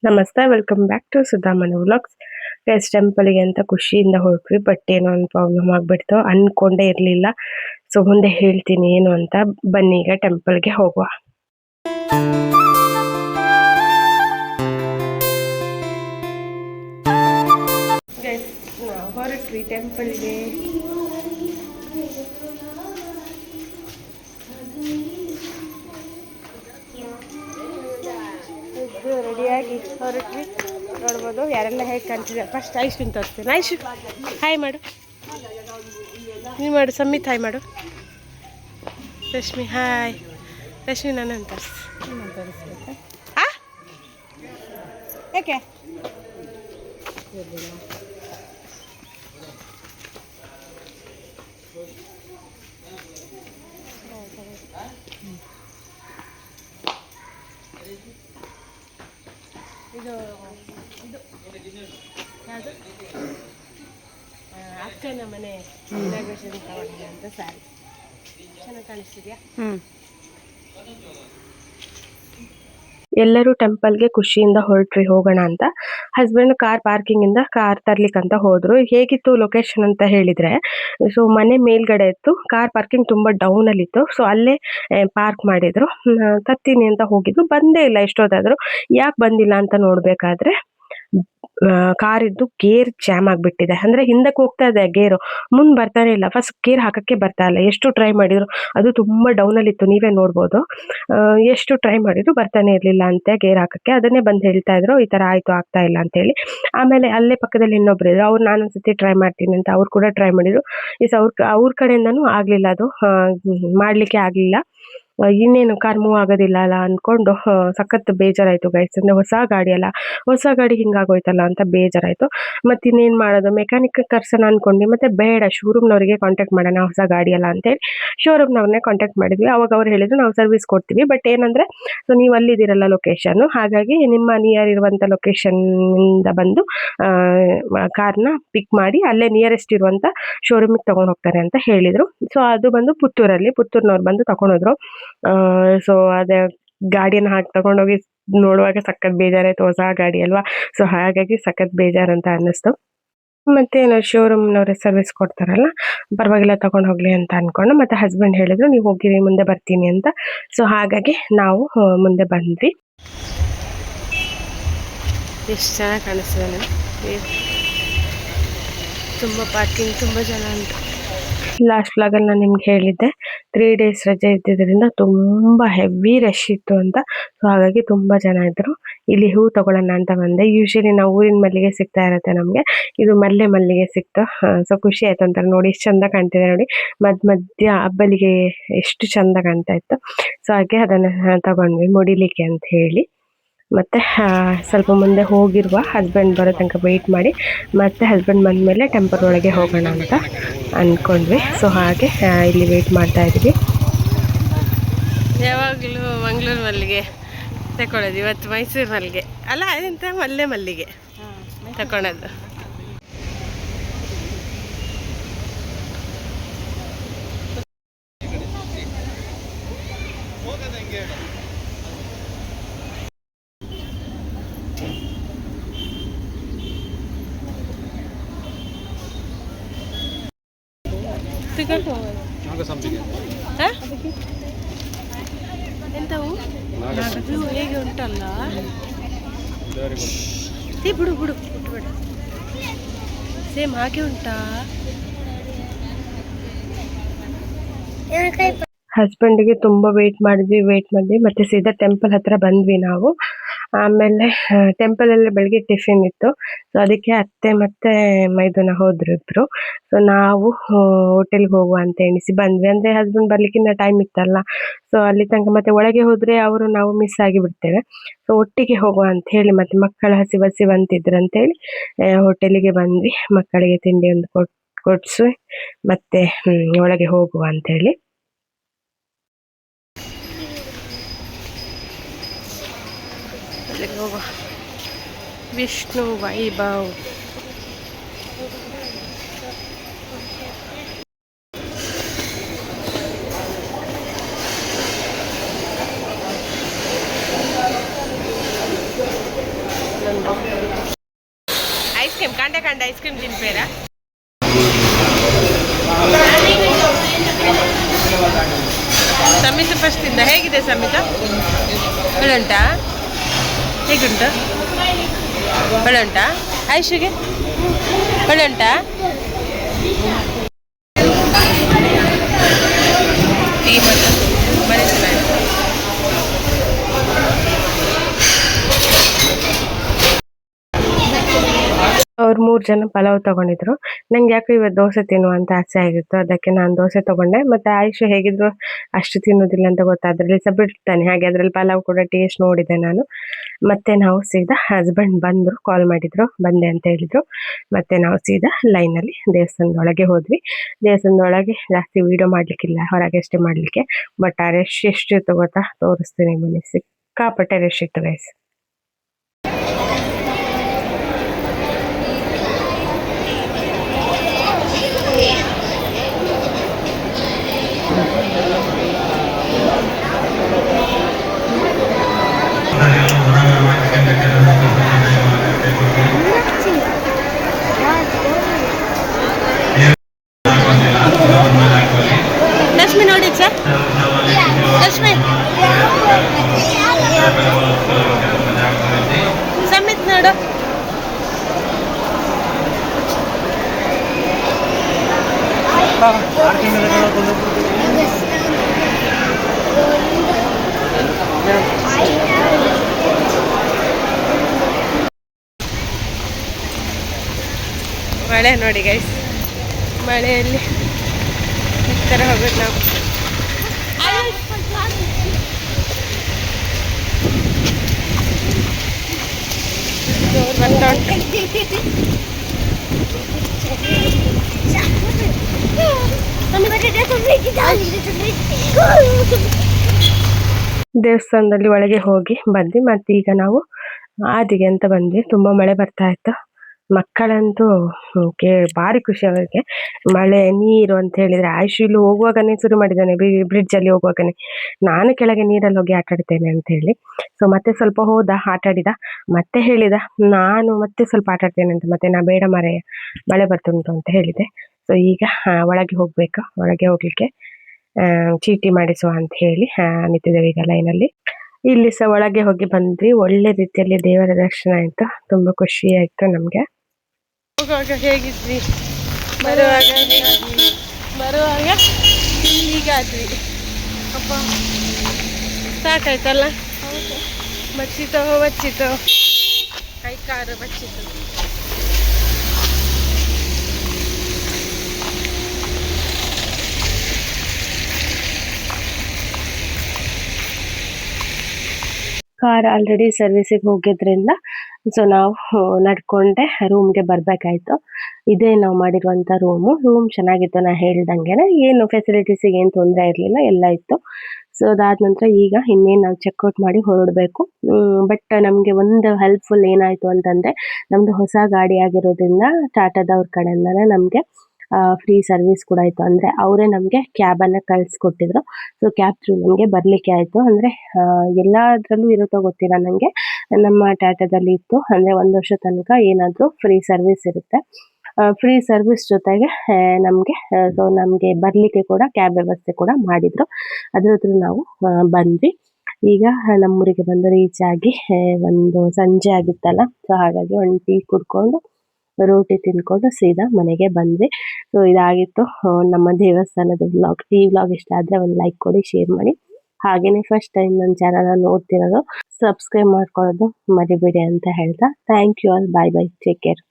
ನಮಸ್ತೆ, welcome back to Sudhaman vlogs. Guys, ಟೆಂಪಲ್ಗೆ ಅಂತ ಖುಷಿಯಿಂದ ಹೊರಟ್ವಿ. ಬಟ್ ಏನೋ ಒಂದು ಪ್ರಾಬ್ಲಮ್ ಆಗ್ಬಿಡ್ತು, ಅನ್ಕೊಂಡೇ ಇರಲಿಲ್ಲ. ಸೊ ಮುಂದೆ ಹೇಳ್ತೀನಿ ಏನು ಅಂತ. ಬನ್ನಿ ಈಗ ಟೆಂಪಲ್ಗೆ ಹೋಗುವ. ಗೈಸ್, ನಾವು ಹೊರಟ್ವಿ ಟೆಂಪಲ್ಗೆ. ರೆಡಿಯಾಗಿ ಹೊರಟ್ವಿ. ನೋಡ್ಬೋದು ಯಾರೆಲ್ಲ ಹೇಗೆ ಕಾಣ್ತಿದೆ. ಫಸ್ಟ್ ಐಶ್ವಿನ್ ತೋರಿಸ್ತೀನಿ. ಐಶು ಹಾಯ್ ಮಾಡು, ನೀವು ಮಾಡು. ಸಮ್ಮಿತ್ ಹಾಯ್ ಮಾಡು. ರಶ್ಮಿ ಹಾಯ್. ರಶ್ಮಿ ನನ್ನ ತೋರಿಸ್ಬೇಕಾ? ಯಾಕೆ ಇದು ಯಾವುದು ಅಕ್ಕನ ಮನೆ ಇನಾಗ್ರೇಷನ್ ತಗೊಂಡಿದೆ ಅಂತ ಸ್ಯಾರಿ ಚೆನ್ನಾಗಿ ಕಾಣಿಸ್ತಿದ್ಯಾ? ಎಲ್ಲರೂ ಟೆಂಪಲ್ಗೆ ಖುಷಿಯಿಂದ ಹೊರಟ್ರಿ ಹೋಗೋಣ ಅಂತ. ಹಸ್ಬೆಂಡ್ ಕಾರ್ ಪಾರ್ಕಿಂಗಿಂದ ಕಾರ್ ತರ್ಲಿಕ್ಕಂತ ಹೋದ್ರು. ಹೇಗಿತ್ತು ಲೊಕೇಶನ್ ಅಂತ ಹೇಳಿದ್ರೆ, ಸೊ ಮನೆ ಮೇಲ್ಗಡೆ ಇತ್ತು, ಕಾರ್ ಪಾರ್ಕಿಂಗ್ ತುಂಬ ಡೌನಲ್ಲಿತ್ತು. ಸೊ ಅಲ್ಲೇ ಪಾರ್ಕ್ ಮಾಡಿದ್ರು. ತರ್ತೀನಿ ಅಂತ ಹೋಗಿದ್ದು, ಬಂದೇ ಇಲ್ಲ. ಎಷ್ಟೊತ್ತಾದ್ರು ಯಾಕೆ ಬಂದಿಲ್ಲ ಅಂತ ನೋಡ್ಬೇಕಾದ್ರೆ ಕಾರಿದ್ದು ಗೇರ್ ಜಾಮ್ ಆಗಿಬಿಟ್ಟಿದೆ. ಅಂದರೆ ಹಿಂದಕ್ಕೆ ಹೋಗ್ತಾ ಇದೆ ಗೇರು, ಮುಂದೆ ಬರ್ತಾನೆ ಇಲ್ಲ. ಫಸ್ಟ್ ಗೇರ್ ಹಾಕೋಕ್ಕೆ ಬರ್ತಾ ಇಲ್ಲ. ಎಷ್ಟು ಟ್ರೈ ಮಾಡಿದ್ರು, ಅದು ತುಂಬ ಡೌನಲ್ಲಿತ್ತು, ನೀವೇ ನೋಡ್ಬೋದು. ಎಷ್ಟು ಟ್ರೈ ಮಾಡಿದ್ರು ಬರ್ತಾನೆ ಇರಲಿಲ್ಲ ಅಂತೆ ಗೇರ್ ಹಾಕೋಕ್ಕೆ. ಅದನ್ನೇ ಬಂದು ಹೇಳ್ತಾ ಇದ್ರು, ಈ ಥರ ಆಯಿತು, ಆಗ್ತಾ ಇಲ್ಲ ಅಂತೇಳಿ. ಆಮೇಲೆ ಅಲ್ಲೇ ಪಕ್ಕದಲ್ಲಿ ಇನ್ನೊಬ್ರು ಇದ್ರು, ಅವ್ರು ನಾನೊಂದ್ಸತಿ ಟ್ರೈ ಮಾಡ್ತೀನಿ ಅಂತ ಅವ್ರು ಕೂಡ ಟ್ರೈ ಮಾಡಿದ್ರು. ಅವ್ರ ಕಡೆಯಿಂದನೂ ಆಗಲಿಲ್ಲ, ಅದು ಮಾಡಲಿಕ್ಕೆ ಆಗಲಿಲ್ಲ. ಇನ್ನೇನು ಕಾರ್ ಮೂವ್ ಆಗೋದಿಲ್ಲ ಅಲ್ಲ ಅಂದ್ಕೊಂಡು ಸಖತ್ ಬೇಜಾರಾಯಿತು ಗೈಸ್. ಅಂದರೆ ಹೊಸ ಗಾಡಿ ಅಲ್ಲ, ಹೊಸ ಗಾಡಿ ಹಿಂಗಾಗೋಯ್ತಲ್ಲ ಅಂತ ಬೇಜಾರಾಯಿತು. ಮತ್ತು ಇನ್ನೇನು ಮಾಡೋದು, ಮೆಕ್ಯಾನಿಕ್ ಕರ್ಸೋಣ ಅಂದ್ಕೊಂಡು, ಮತ್ತು ಬೇಡ ಶೋರೂಮ್ನವರಿಗೆ ಕಾಂಟ್ಯಾಕ್ಟ್ ಮಾಡೋಣ, ಹೊಸ ಗಾಡಿ ಅಲ್ಲ ಅಂತೇಳಿ ಶೋರೂಮ್ನವ್ರನ್ನೇ ಕಾಂಟ್ಯಾಕ್ಟ್ ಮಾಡಿದ್ವಿ. ಅವಾಗ ಅವ್ರು ಹೇಳಿದ್ರು ನಾವು ಸರ್ವಿಸ್ ಕೊಡ್ತೀವಿ, ಬಟ್ ಏನಂದರೆ ಸೊ ನೀವು ಅಲ್ಲಿದ್ದೀರಲ್ಲ ಲೊಕೇಶನ್ನು, ಹಾಗಾಗಿ ನಿಮ್ಮ ನಿಯರ್ ಇರುವಂಥ ಲೊಕೇಶನ್ನಿಂದ ಬಂದು ಕಾರ್ನ ಪಿಕ್ ಮಾಡಿ ಅಲ್ಲೇ ನಿಯರೆಸ್ಟ್ ಇರುವಂಥ ಶೋರೂಮಿಗೆ ತೊಗೊಂಡು ಹೋಗ್ತಾರೆ ಅಂತ ಹೇಳಿದರು. ಸೊ ಅದು ಬಂದು ಪುತ್ತೂರಿನವ್ರು ಬಂದು ತಗೊಂಡೋದ್ರು. ಸೊ ಅದೇ ಗಾಡಿಯನ್ನು ಹಾಕಿ ತಗೊಂಡೋಗಿ ನೋಡುವಾಗ ಸಖತ್ ಬೇಜಾರಾಯಿತು, ಹೊಸ ಗಾಡಿ ಅಲ್ವಾ. ಸೊ ಹಾಗಾಗಿ ಸಖತ್ ಬೇಜಾರಂತ ಅನ್ನಿಸ್ತು. ಮತ್ತೇನು ಶೋರೂಮ್ನವ್ರೆ ಸರ್ವಿಸ್ ಕೊಡ್ತಾರಲ್ಲ, ಪರವಾಗಿಲ್ಲ ತಗೊಂಡು ಹೋಗಲಿ ಅಂತ ಅಂದ್ಕೊಂಡು, ಮತ್ತು ಹಸ್ಬೆಂಡ್ ಹೇಳಿದ್ರು ನೀವು ಹೋಗಿರಿ, ಮುಂದೆ ಬರ್ತೀನಿ ಅಂತ. ಸೊ ಹಾಗಾಗಿ ನಾವು ಮುಂದೆ ಬಂದ್ವಿ. ಎಷ್ಟು ಚೆನ್ನಾಗಿ ಕಾಣಿಸ್ತಿದೆ, ತುಂಬ ಪಾರ್ಕಿಂಗ್, ತುಂಬ ಜನ ಉಂಟು. ಲಾಸ್ಟ್ ವ್ಲಾಗಲ್ಲಿ ನಾನು ನಿಮ್ಗೆ ಹೇಳಿದ್ದೆ 3 days ರಜೆ ಇದ್ದಿದ್ದರಿಂದ ತುಂಬ ಹೆವಿ ರಶ್ ಇತ್ತು ಅಂತ. ಸೊ ಹಾಗಾಗಿ ತುಂಬ ಜನ ಇದ್ದರು. ಇಲ್ಲಿ ಹೂ ತಗೊಳ್ಳೋಣ ಅಂತ ಬಂದೆ. ಯೂಶಲಿ ನಾವು ಊರಿನ ಮಲ್ಲಿಗೆ ಸಿಗ್ತಾ ಇರುತ್ತೆ ನಮಗೆ, ಇದು ಮಲ್ಲಿಗೆ ಸಿಕ್ತು. ಸೊ ಖುಷಿ ಆಯಿತು ಅಂತಾರೆ. ನೋಡಿ ಎಷ್ಟು ಚಂದ ಕಾಣ್ತಿದೆ ನೋಡಿ, ಮಧ್ಯ ಹಬ್ಬಲಿಗೆ ಎಷ್ಟು ಚಂದ ಕಾಣ್ತಾ ಇತ್ತು. ಸೊ ಹಾಗೆ ಅದನ್ನು ತಗೊಂಡ್ವಿ ಮುಡಿಲಿಕ್ಕೆ ಅಂತ ಹೇಳಿ. ಮತ್ತು ಸ್ವಲ್ಪ ಮುಂದೆ ಹೋಗಿರುವ ಹಸ್ಬೆಂಡ್ ಬರೋ ತನಕ ವೆಯ್ಟ್ ಮಾಡಿ, ಮತ್ತು ಹಸ್ಬೆಂಡ್ ಬಂದಮೇಲೆ ಟೆಂಪಲ್ ಒಳಗೆ ಹೋಗೋಣ ಅಂತ ಅಂದ್ಕೊಂಡ್ವಿ. ಸೊ ಹಾಗೆ ಇಲ್ಲಿ ವೆಯ್ಟ್ ಮಾಡ್ತಾ ಇದ್ವಿ. ಯಾವಾಗಲೂ ಮಂಗಳೂರು ಮಲ್ಲಿಗೆ ತಗೊಳ್ಳೋದು, ಇವತ್ತು ಮೈಸೂರು ಮಲ್ಲಿಗೆ ಅಲ್ಲ, ಅದಂತ ಮಲ್ಲಿಗೆ ತಗೊಳ್ಳೋದು. ಎಂತವು ಹೇಗೆ ಉಂಟಲ್ಲ, ಬಿಡು ಸೇಮ್ ಹಾಗೆ ಉಂಟಾ. ಹಸ್ಬೆಂಡಿಗೆ ತುಂಬ ವೆಯ್ಟ್ ಮಾಡಿದ್ವಿ ಮತ್ತೆ ಸೀದಾ ಟೆಂಪಲ್ ಹತ್ರ ಬಂದ್ವಿ ನಾವು. ಆಮೇಲೆ ಟೆಂಪಲಲ್ಲಿ ಬೆಳಗ್ಗೆ ಟಿಫಿನ್ ಇತ್ತು. ಸೊ ಅದಕ್ಕೆ ಅತ್ತೆ ಮತ್ತು ಮೈದುನ ಹೋದ್ರು ಇಬ್ಬರು. ಸೊ ನಾವು ಹೋಟೆಲ್ಗೆ ಹೋಗುವ ಅಂತ ಎಣಿಸಿ ಬಂದ್ವಿ. ಅಂದರೆ ಹಸ್ಬೆಂಡ್ ಬರಲಿಕ್ಕಿನ್ನ ಟೈಮ್ ಇತ್ತಲ್ಲ. ಸೊ ಅಲ್ಲಿ ತನಕ ಮತ್ತೆ ಒಳಗೆ ಹೋದರೆ ಅವರು ನಾವು ಮಿಸ್ ಆಗಿಬಿಡ್ತೇವೆ. ಸೊ ಒಟ್ಟಿಗೆ ಹೋಗುವ ಅಂತ ಹೇಳಿ, ಮತ್ತು ಮಕ್ಕಳ ಹಸಿವು ಅಂತಿದ್ರು ಅಂತೇಳಿ ಹೋಟೆಲಿಗೆ ಬಂದ್ವಿ. ಮಕ್ಕಳಿಗೆ ತಿಂಡಿ ಒಂದು ಕೊಡಿಸಿ ಮತ್ತೆ ಒಳಗೆ ಹೋಗುವ ಅಂಥೇಳಿ. ಹೋಗುವ ವಿಷ್ಣು ವೈಭವ್. ಕಂಡೆ ಕಂಡೆ ಐಸ್ ಕ್ರೀಮ್ ತಿನ್ಪೇರಾ ಸಮಿತ ಫಸ್ಟ್ ಇಂದ ಹೇಗಿದೆ ಸಮಿತ ಒಳ್ಳೆ ಉಂಟಾ ಹೇಗುಂಟು ಒಳ್ಳೆ ಉಂಟಾ ಆಯುಷಿಗೆ ಒಳ್ಳೆ ಉಂಟಾ ಅವ್ರು 3 ಜನ ಪಲಾವ್ ತಗೊಂಡಿದ್ರು. ನಂಗೆ ಯಾಕೋ ಇವತ್ತು ದೋಸೆ ತಿನ್ನುವಂತ ಆಸೆ ಆಗಿತ್ತು, ಅದಕ್ಕೆ ನಾನು ದೋಸೆ ತಗೊಂಡೆ. ಮತ್ತೆ ಆಯುಷ್ ಹೇಗಿದ್ರು ಅಷ್ಟು ತಿನ್ನೋದಿಲ್ಲ ಅಂತ ಗೊತ್ತಾದ್ರಲ್ಲಿ ಸಹ ಬಿಡ್ತಾನೆ, ಹಾಗೆ ಅದ್ರಲ್ಲಿ ಪಲಾವ್ ಕೂಡ ಟೇಸ್ಟ್ ನೋಡಿದೆ ನಾನು. ಮತ್ತೆ ನಾವು ಸೀದಾ ಹಸ್ಬೆಂಡ್ ಬಂದರು, ಕಾಲ್ ಮಾಡಿದ್ರು, ಬಂದೆ ಅಂತ ಹೇಳಿದ್ರು. ಮತ್ತೆ ನಾವು ಸೀದಾ ಲೈನಲ್ಲಿ ದೇವಸ್ಥಾನದೊಳಗೆ ಹೋದ್ವಿ. ದೇವಸ್ಥಾನದೊಳಗೆ ಜಾಸ್ತಿ ವಿಡಿಯೋ ಮಾಡ್ಲಿಕ್ಕಿಲ್ಲ, ಹೊರಗೆ ಅಷ್ಟೇ ಮಾಡ್ಲಿಕ್ಕೆ. ಬಟ್ ಆ ರಶ್ ಎಷ್ಟಿತ್ತು ಗೊತ್ತಾ, ತೋರಿಸ್ತೀನಿ ಬನ್ನಿ. ಸಿಕ್ಕಾಪಟ್ಟೆ ರಶ್ ಇತ್ತು ಗೈಸ್. ಲಕ್ಷ್ಮಿ ನೋಡಿ ಸರ್, ಲಕ್ಷ್ಮಿ ಸಮಿತ್ ನೋಡು. ಮಳೆ ನೋಡಿ ಗೈಸ್, ಮಳೆಯಲ್ಲಿ ಈ ಥರ ಹೋಗೋದು ನಾವು. ಬರ್ತಾ ಉಂಟು. ದೇವಸ್ಥಾನದಲ್ಲಿ ಒಳಗೆ ಹೋಗಿ ಬಂದ್ವಿ. ಮತ್ತೆ ಈಗ ನಾವು ಆದಿಗೆ ಅಂತ ಬಂದ್ವಿ. ತುಂಬಾ ಮಳೆ ಬರ್ತಾ ಇತ್ತು. ಮಕ್ಕಳಂತೂ ಭಾರಿ ಖುಷಿ ಅವರಿಗೆ, ಮಳೆ ನೀರು ಅಂತ ಹೇಳಿದ್ರೆ. ಆಯುಷ್ ಇಲ್ಲಿ ಹೋಗುವಾಗನೇ ಶುರು ಮಾಡಿದ್ದಾನೆ, ಬ್ರಿಡ್ಜ್ ಅಲ್ಲಿ ಹೋಗುವಾಗನೇ ನಾನು ಕೆಳಗೆ ನೀರಲ್ಲಿ ಹೋಗಿ ಆಟ ಆಡ್ತೇನೆ ಅಂತ ಹೇಳಿ. ಸೊ ಮತ್ತೆ ಸ್ವಲ್ಪ ಹೋದ, ಆಟ ಆಡಿದ, ಮತ್ತೆ ಹೇಳಿದ ನಾನು ಮತ್ತೆ ಸ್ವಲ್ಪ ಆಟ ಆಡ್ತೇನೆ ಅಂತ. ಮತ್ತೆ ನಾ ಬೇಡ ಮರೆ, ಮಳೆ ಬರ್ತುಂಟು ಅಂತ ಹೇಳಿದೆ. ಸೊ ಈಗ ಒಳಗೆ ಹೋಗ್ಬೇಕು. ಒಳಗೆ ಹೋಗ್ಲಿಕ್ಕೆ ಚೀಟಿ ಮಾಡಿಸುವ ಅಂತ ಹೇಳಿ ನಿಂತಿದ್ದೇವೆ ಈಗ ಲೈನಲ್ಲಿ. ಇಲ್ಲಿ ಸಹ ಒಳಗೆ ಹೋಗಿ ಬಂದ್ವಿ. ಒಳ್ಳೆ ರೀತಿಯಲ್ಲಿ ದೇವರ ದರ್ಶನ ಆಯ್ತು, ತುಂಬಾ ಖುಷಿ ಆಯ್ತು ನಮ್ಗೆ. ಹೋಗುವಾಗ ಹೇಗಿದ್ವಿ, ಬರುವಾಗ ಹೀಗಾದ್ವಿ. ಅಪ್ಪ ಸಾಕಾಯ್ತಲ್ಲ, ಬಚ್ಚಿತು ಕೈ ಕಾರು ಬಚ್ಚಿತು. ಕಾರ್ ಆಲ್ರೆಡಿ ಸರ್ವಿಸಿಗೆ ಹೋಗಿದ್ರಿಂದ ಸೊ ನಾವು ನಡ್ಕೊಂಡೆ ರೂಮ್ಗೆ ಬರ್ಬೇಕಾಯ್ತು. ಇದೇ ನಾವು ಮಾಡಿರುವಂತ ರೂಮ್ ಚೆನ್ನಾಗಿತ್ತು. ನಾ ಹೇಳ್ದಂಗೆನೆ ಏನು ಫೆಸಿಲಿಟೀಸಿಗೆ ಏನು ತೊಂದರೆ ಇರಲಿಲ್ಲ, ಎಲ್ಲ ಇತ್ತು. ಸೊ ಅದಾದ ನಂತರ ಈಗ ಇನ್ನೇನು ನಾವು ಚೆಕ್ಔಟ್ ಮಾಡಿ ಹೊರಡಬೇಕು. ಬಟ್ ನಮಗೆ ಒಂದು ಹೆಲ್ಪ್ಫುಲ್ ಏನಾಯ್ತು ಅಂತಂದ್ರೆ, ನಮ್ದು ಹೊಸ ಗಾಡಿ ಆಗಿರೋದ್ರಿಂದ ಟಾಟಾದವ್ರ ಕಡೆಯಿಂದನೇ ನಮಗೆ ಫ್ರೀ ಸರ್ವಿಸ್ ಕೂಡ ಆಯಿತು. ಅಂದರೆ ಅವರೇ ನಮಗೆ ಕ್ಯಾಬನ್ನು ಕಳಿಸ್ಕೊಟ್ಟಿದ್ರು. ಸೊ ಕ್ಯಾಬ್ ಥ್ರೂ ನಮಗೆ ಬರಲಿಕ್ಕೆ ಆಯಿತು. ಅಂದರೆ ಎಲ್ಲದರಲ್ಲೂ ಇರುತ್ತೋ ಗೊತ್ತಿಲ್ಲ ನನಗೆ, ನಮ್ಮ ಟಾಟಾದಲ್ಲಿ ಇತ್ತು. ಅಂದರೆ 1 ವರ್ಷ ತನಕ ಏನಾದರೂ ಫ್ರೀ ಸರ್ವಿಸ್ ಇರುತ್ತೆ. ಫ್ರೀ ಸರ್ವಿಸ್ ಜೊತೆಗೆ ನಮಗೆ ಸೊ ನಮಗೆ ಬರಲಿಕ್ಕೆ ಕೂಡ ಕ್ಯಾಬ್ ವ್ಯವಸ್ಥೆ ಕೂಡ ಮಾಡಿದರು. ಅದ್ರ ಹತ್ರ ನಾವು ಬಂದ್ವಿ. ಈಗ ನಮ್ಮೂರಿಗೆ ಬಂದು ರೀಚ್ ಆಗಿ ಒಂದು ಸಂಜೆ ಆಗಿತ್ತಲ್ಲ, ಸೊ ಹಾಗಾಗಿ ಒಂದು ಟೀ ಕುಡ್ಕೊಂಡು ರೋಟಿ ತಿನ್ಕೊಂಡು ಸೀದಾ ಮನೆಗೆ ಬಂದ್ವಿ. ಸೊ ಇದಾಗಿತ್ತು ನಮ್ಮ ದೇವಸ್ಥಾನದ ವ್ಲಾಗ್. ಈ ವ್ಲಾಗ್ ಇಷ್ಟ ಆದರೆ ಒಂದು ಲೈಕ್ ಕೊಡಿ, ಶೇರ್ ಮಾಡಿ. ಹಾಗೇನೆ ಫಸ್ಟ್ ಟೈಮ್ ನನ್ನ ಚಾನಲ್ ನೋಡ್ತಿರೋದು ಸಬ್ಸ್ಕ್ರೈಬ್ ಮಾಡ್ಕೊಳ್ಳೋದು ಮರಿಬೇಡಿ ಅಂತ ಹೇಳ್ತಾ, thank you all, bye bye, take care.